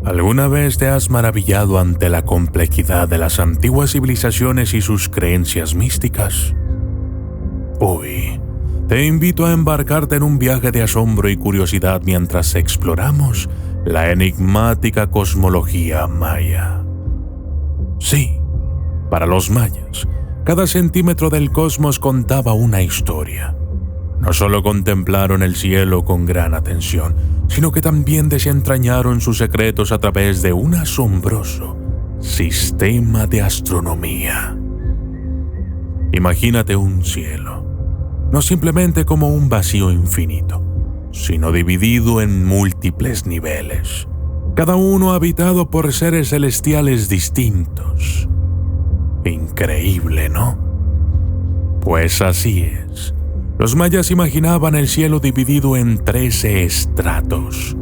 ¿Alguna vez te has maravillado ante la complejidad de las antiguas civilizaciones y sus creencias místicas? Hoy, te invito a embarcarte en un viaje de asombro y curiosidad mientras exploramos la enigmática cosmología maya. Sí, para los mayas, cada centímetro del cosmos contaba una historia. No solo contemplaron el cielo con gran atención, sino que también desentrañaron sus secretos a través de un asombroso sistema de astronomía. Imagínate un cielo, no simplemente como un vacío infinito, sino dividido en múltiples niveles, cada uno habitado por seres celestiales distintos. Increíble, ¿no? Pues así es. Los mayas imaginaban el cielo dividido en 13 estratos,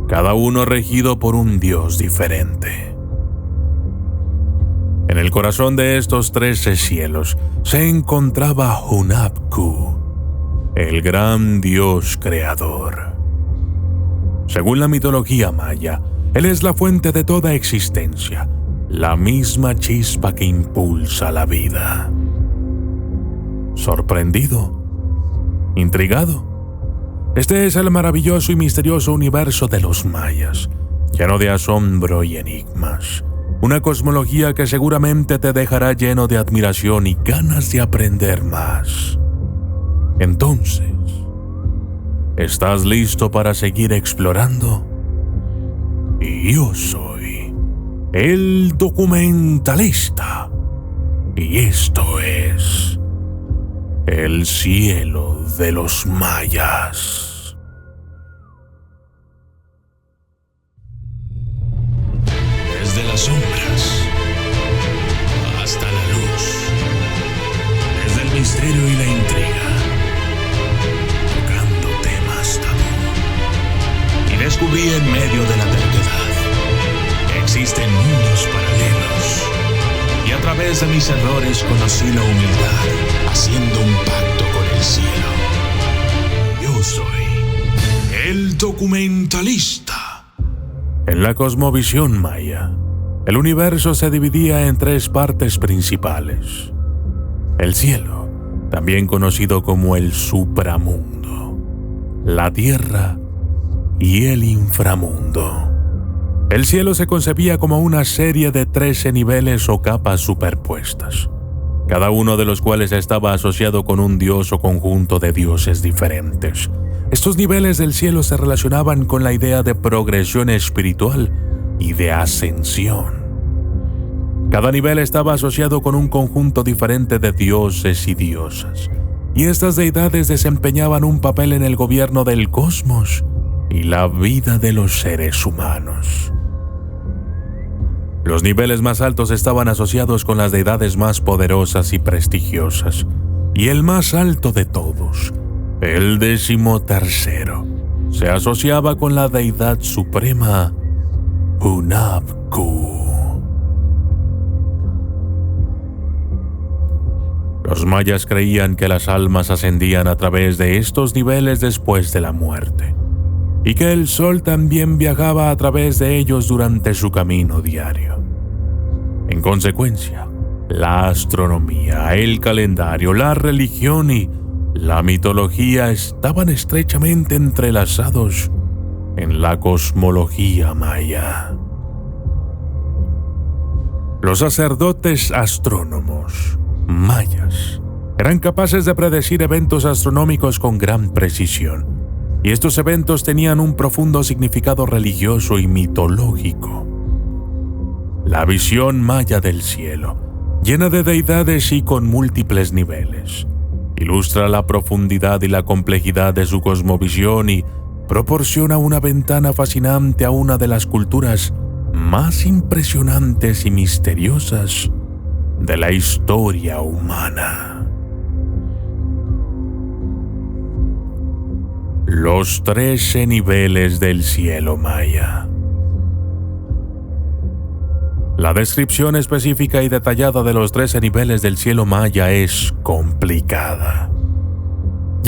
cada uno regido por un dios diferente. En el corazón de estos 13 cielos se encontraba Hunabku, el gran dios creador. Según la mitología maya, él es la fuente de toda existencia, la misma chispa que impulsa la vida. ¿Sorprendido? ¿Intrigado? Este es el maravilloso y misterioso universo de los mayas, lleno de asombro y enigmas. Una cosmología que seguramente te dejará lleno de admiración y ganas de aprender más. Entonces, ¿estás listo para seguir explorando? Y yo soy el documentalista. Y esto es el cielo de los mayas. Desde las sombras hasta la luz, desde el misterio y la intriga, tocando temas tabú. Y descubrí en medio de la terquedad que existen mundos paralelos. Y a través de mis errores conocí la humildad, haciendo un pacto con el cielo. Yo soy el documentalista. En la cosmovisión maya, el universo se dividía en 3 partes principales. El cielo, también conocido como el supramundo, la tierra y el inframundo. El cielo se concebía como una serie de 13 niveles o capas superpuestas, cada uno de los cuales estaba asociado con un dios o conjunto de dioses diferentes. Estos niveles del cielo se relacionaban con la idea de progresión espiritual y de ascensión. Cada nivel estaba asociado con un conjunto diferente de dioses y diosas, y estas deidades desempeñaban un papel en el gobierno del cosmos y la vida de los seres humanos. Los niveles más altos estaban asociados con las deidades más poderosas y prestigiosas, y el más alto de todos, el 13º, se asociaba con la deidad suprema Hunabku. Los mayas creían que las almas ascendían a través de estos niveles después de la muerte, y que el sol también viajaba a través de ellos durante su camino diario. En consecuencia, la astronomía, el calendario, la religión y la mitología estaban estrechamente entrelazados en la cosmología maya. Los sacerdotes astrónomos mayas eran capaces de predecir eventos astronómicos con gran precisión, y estos eventos tenían un profundo significado religioso y mitológico. La visión maya del cielo, llena de deidades y con múltiples niveles, ilustra la profundidad y la complejidad de su cosmovisión y proporciona una ventana fascinante a una de las culturas más impresionantes y misteriosas de la historia humana. Los 13 niveles del cielo maya. La descripción específica y detallada de los 13 niveles del cielo maya es complicada,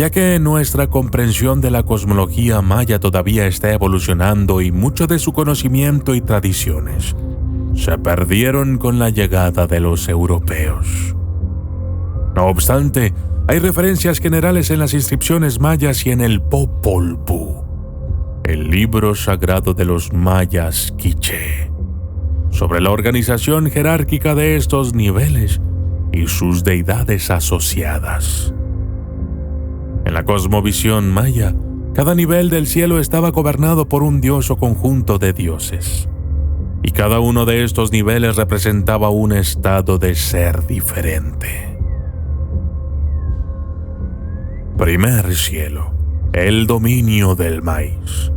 Ya que nuestra comprensión de la cosmología maya todavía está evolucionando y mucho de su conocimiento y tradiciones se perdieron con la llegada de los europeos. No obstante, hay referencias generales en las inscripciones mayas y en el Popol Vuh, el libro sagrado de los mayas quiché, sobre la organización jerárquica de estos niveles y sus deidades asociadas. En la cosmovisión maya, cada nivel del cielo estaba gobernado por un dios o conjunto de dioses, y cada uno de estos niveles representaba un estado de ser diferente. Primer cielo, el dominio del maíz.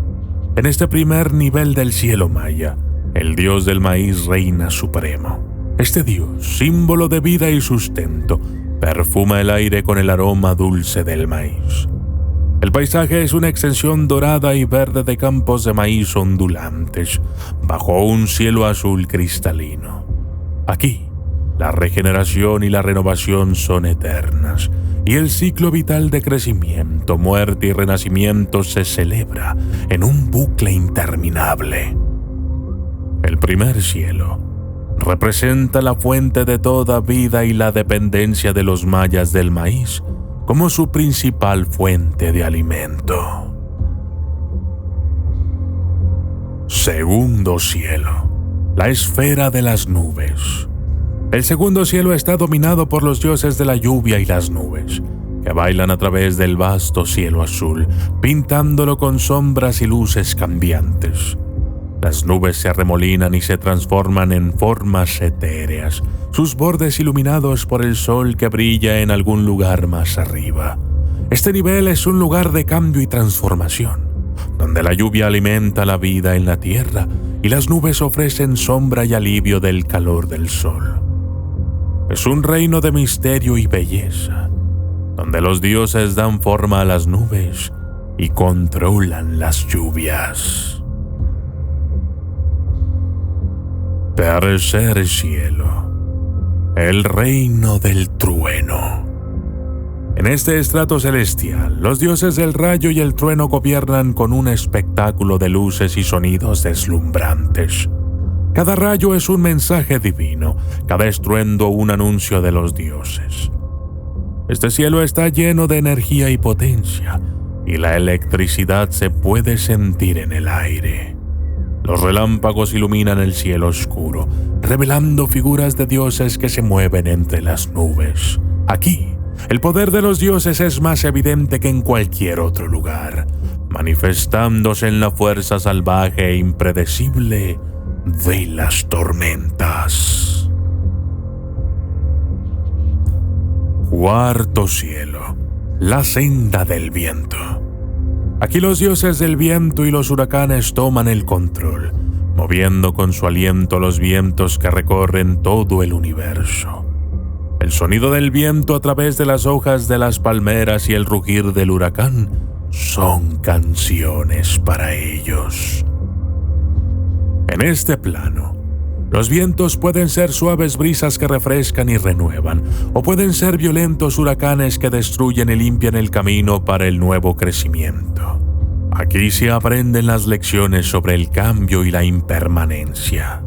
En este primer nivel del cielo maya, el dios del maíz reina supremo. Este dios, símbolo de vida y sustento, perfuma el aire con el aroma dulce del maíz. El paisaje es una extensión dorada y verde de campos de maíz ondulantes, bajo un cielo azul cristalino. Aquí, la regeneración y la renovación son eternas, y el ciclo vital de crecimiento, muerte y renacimiento se celebra en un bucle interminable. El primer cielo representa la fuente de toda vida y la dependencia de los mayas del maíz como su principal fuente de alimento. Segundo cielo, la esfera de las nubes. El segundo cielo está dominado por los dioses de la lluvia y las nubes, que bailan a través del vasto cielo azul, pintándolo con sombras y luces cambiantes. Las nubes se arremolinan y se transforman en formas etéreas, sus bordes iluminados por el sol que brilla en algún lugar más arriba. Este nivel es un lugar de cambio y transformación, donde la lluvia alimenta la vida en la tierra y las nubes ofrecen sombra y alivio del calor del sol. Es un reino de misterio y belleza, donde los dioses dan forma a las nubes y controlan las lluvias. Tercer cielo, el reino del trueno. En este estrato celestial, los dioses del rayo y el trueno gobiernan con un espectáculo de luces y sonidos deslumbrantes. Cada rayo es un mensaje divino, cada estruendo un anuncio de los dioses. Este cielo está lleno de energía y potencia, y la electricidad se puede sentir en el aire. Los relámpagos iluminan el cielo oscuro, revelando figuras de dioses que se mueven entre las nubes. Aquí, el poder de los dioses es más evidente que en cualquier otro lugar, manifestándose en la fuerza salvaje e impredecible de las tormentas. Cuarto cielo, la senda del viento. Aquí los dioses del viento y los huracanes toman el control, moviendo con su aliento los vientos que recorren todo el universo. El sonido del viento a través de las hojas de las palmeras y el rugir del huracán son canciones para ellos. En este plano, los vientos pueden ser suaves brisas que refrescan y renuevan, o pueden ser violentos huracanes que destruyen y limpian el camino para el nuevo crecimiento. Aquí se aprenden las lecciones sobre el cambio y la impermanencia.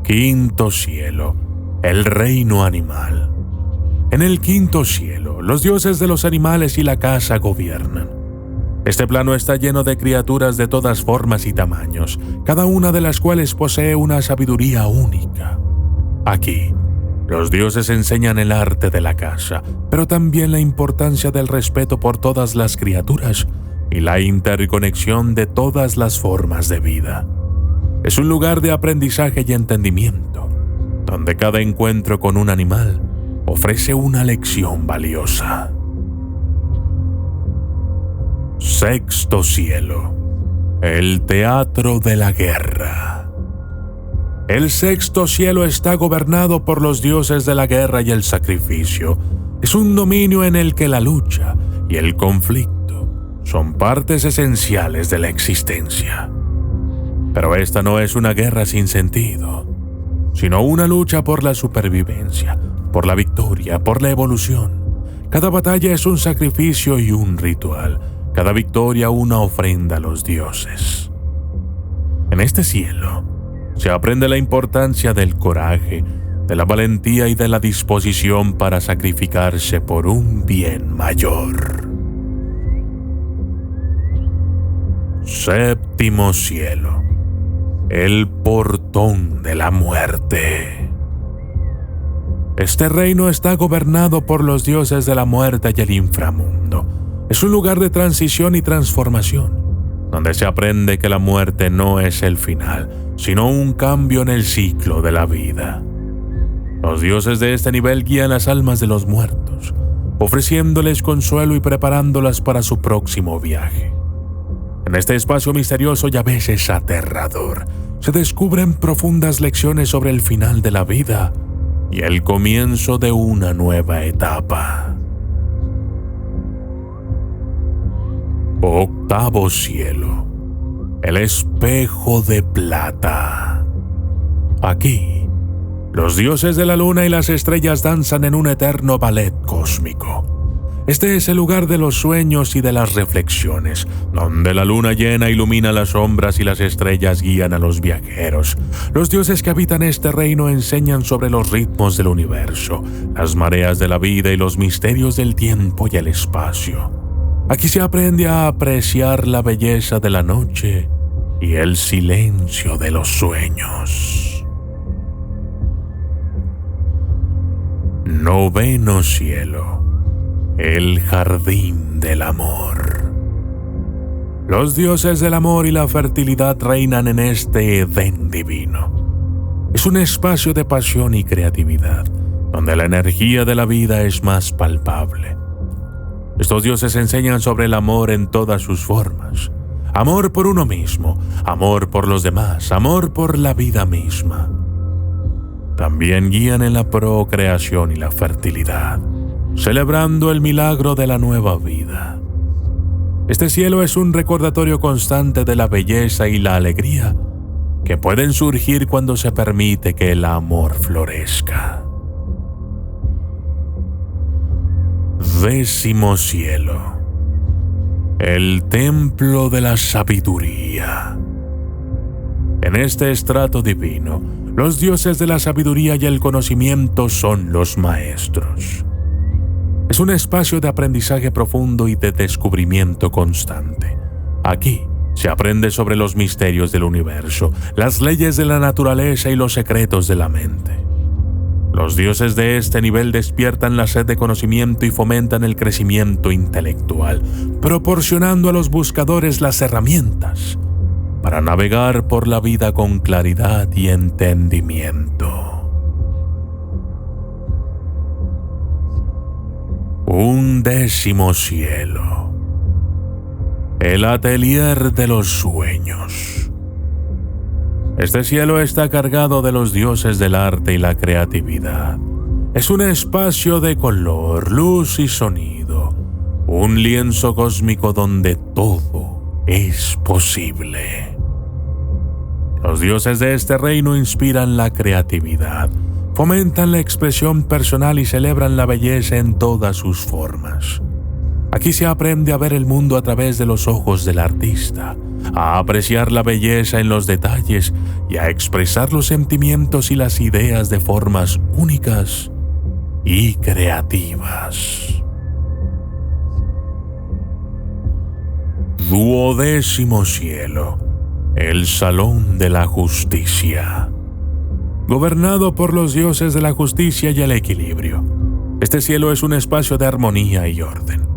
Quinto cielo, el reino animal. En el quinto cielo, los dioses de los animales y la caza gobiernan. Este plano está lleno de criaturas de todas formas y tamaños, cada una de las cuales posee una sabiduría única. Aquí, los dioses enseñan el arte de la caza, pero también la importancia del respeto por todas las criaturas y la interconexión de todas las formas de vida. Es un lugar de aprendizaje y entendimiento, donde cada encuentro con un animal ofrece una lección valiosa. Sexto cielo, el teatro de la guerra. El sexto cielo está gobernado por los dioses de la guerra y el sacrificio. Es un dominio en el que la lucha y el conflicto son partes esenciales de la existencia. Pero esta no es una guerra sin sentido, sino una lucha por la supervivencia, por la victoria, por la evolución. Cada batalla es un sacrificio y un ritual, cada victoria una ofrenda a los dioses. En este cielo se aprende la importancia del coraje, de la valentía y de la disposición para sacrificarse por un bien mayor. Séptimo cielo, el portón de la muerte. Este reino está gobernado por los dioses de la muerte y el inframundo. Es un lugar de transición y transformación, donde se aprende que la muerte no es el final, sino un cambio en el ciclo de la vida. Los dioses de este nivel guían las almas de los muertos, ofreciéndoles consuelo y preparándolas para su próximo viaje. En este espacio misterioso y a veces aterrador, se descubren profundas lecciones sobre el final de la vida y el comienzo de una nueva etapa. Octavo cielo, el espejo de plata. Aquí, los dioses de la luna y las estrellas danzan en un eterno ballet cósmico. Este es el lugar de los sueños y de las reflexiones, donde la luna llena ilumina las sombras y las estrellas guían a los viajeros. Los dioses que habitan este reino enseñan sobre los ritmos del universo, las mareas de la vida y los misterios del tiempo y el espacio. Aquí se aprende a apreciar la belleza de la noche y el silencio de los sueños. Noveno cielo, el jardín del amor. Los dioses del amor y la fertilidad reinan en este Edén divino. Es un espacio de pasión y creatividad, donde la energía de la vida es más palpable. Estos dioses enseñan sobre el amor en todas sus formas. Amor por uno mismo, amor por los demás, amor por la vida misma. También guían en la procreación y la fertilidad, celebrando el milagro de la nueva vida. Este cielo es un recordatorio constante de la belleza y la alegría que pueden surgir cuando se permite que el amor florezca. Décimo cielo, el templo de la sabiduría. En este estrato divino, los dioses de la sabiduría y el conocimiento son los maestros. Es un espacio de aprendizaje profundo y de descubrimiento constante. Aquí se aprende sobre los misterios del universo, las leyes de la naturaleza y los secretos de la mente. Los dioses de este nivel despiertan la sed de conocimiento y fomentan el crecimiento intelectual, proporcionando a los buscadores las herramientas para navegar por la vida con claridad y entendimiento. Undécimo cielo, el atelier de los sueños. Este cielo está cargado de los dioses del arte y la creatividad. Es un espacio de color, luz y sonido, un lienzo cósmico donde todo es posible. Los dioses de este reino inspiran la creatividad, fomentan la expresión personal y celebran la belleza en todas sus formas. Aquí se aprende a ver el mundo a través de los ojos del artista, a apreciar la belleza en los detalles y a expresar los sentimientos y las ideas de formas únicas y creativas. Duodécimo cielo, el Salón de la Justicia. Gobernado por los dioses de la justicia y el equilibrio, este cielo es un espacio de armonía y orden.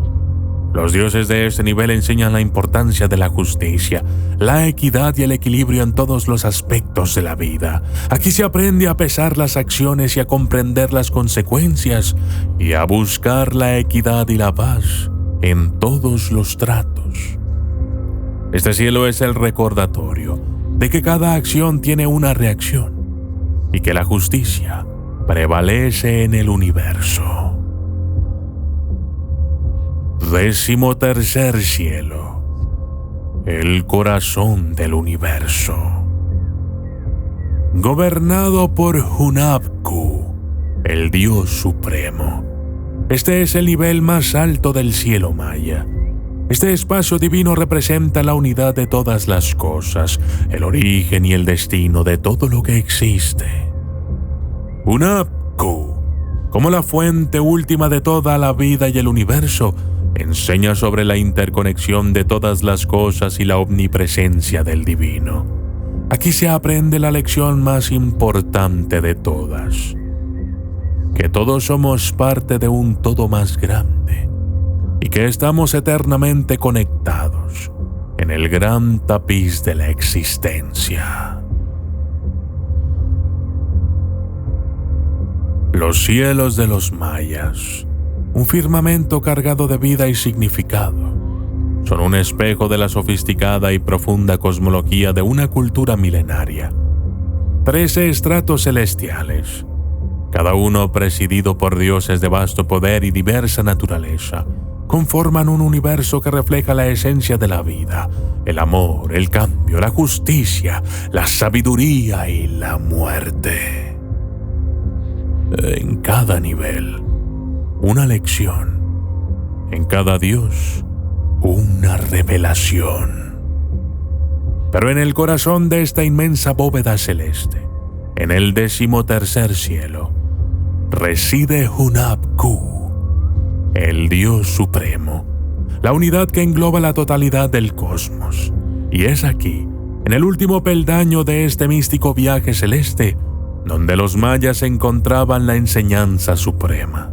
Los dioses de este nivel enseñan la importancia de la justicia, la equidad y el equilibrio en todos los aspectos de la vida. Aquí se aprende a pesar las acciones y a comprender las consecuencias y a buscar la equidad y la paz en todos los tratos. Este cielo es el recordatorio de que cada acción tiene una reacción y que la justicia prevalece en el universo. 13º cielo, el corazón del universo. Gobernado por Hunabku, el dios supremo. Este es el nivel más alto del cielo maya. Este espacio divino representa la unidad de todas las cosas, el origen y el destino de todo lo que existe. Hunab-Ku, como la fuente última de toda la vida y el universo, enseña sobre la interconexión de todas las cosas y la omnipresencia del divino. Aquí se aprende la lección más importante de todas: que todos somos parte de un todo más grande y que estamos eternamente conectados en el gran tapiz de la existencia. Los cielos de los mayas, un firmamento cargado de vida y significado, son un espejo de la sofisticada y profunda cosmología de una cultura milenaria. 13 estratos celestiales, cada uno presidido por dioses de vasto poder y diversa naturaleza, conforman un universo que refleja la esencia de la vida, el amor, el cambio, la justicia, la sabiduría y la muerte. En cada nivel, una lección. En cada dios, una revelación. Pero en el corazón de esta inmensa bóveda celeste, en el 13º cielo, reside Hunab-Ku, el Dios Supremo, la unidad que engloba la totalidad del cosmos. Y es aquí, en el último peldaño de este místico viaje celeste, donde los mayas encontraban la enseñanza suprema: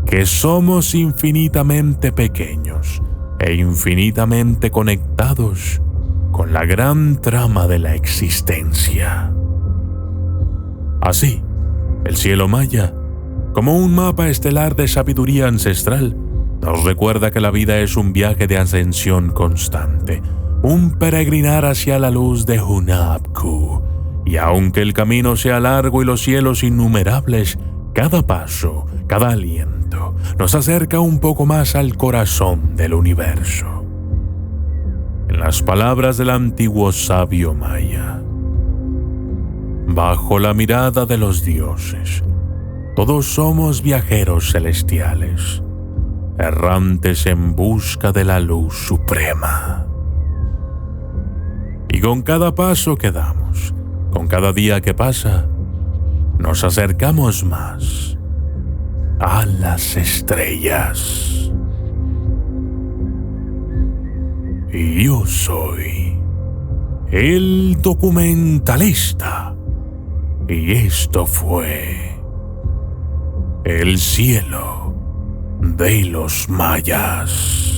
que somos infinitamente pequeños e infinitamente conectados con la gran trama de la existencia. Así, el cielo maya, como un mapa estelar de sabiduría ancestral, nos recuerda que la vida es un viaje de ascensión constante, un peregrinar hacia la luz de Hunab-Ku. Y aunque el camino sea largo y los cielos innumerables, cada paso, cada aliento, nos acerca un poco más al corazón del universo. En las palabras del antiguo sabio maya: bajo la mirada de los dioses, todos somos viajeros celestiales, errantes en busca de la luz suprema. Y con cada paso que damos, con cada día que pasa, nos acercamos más a las estrellas. Y yo soy el documentalista. Y esto fue el cielo de los mayas.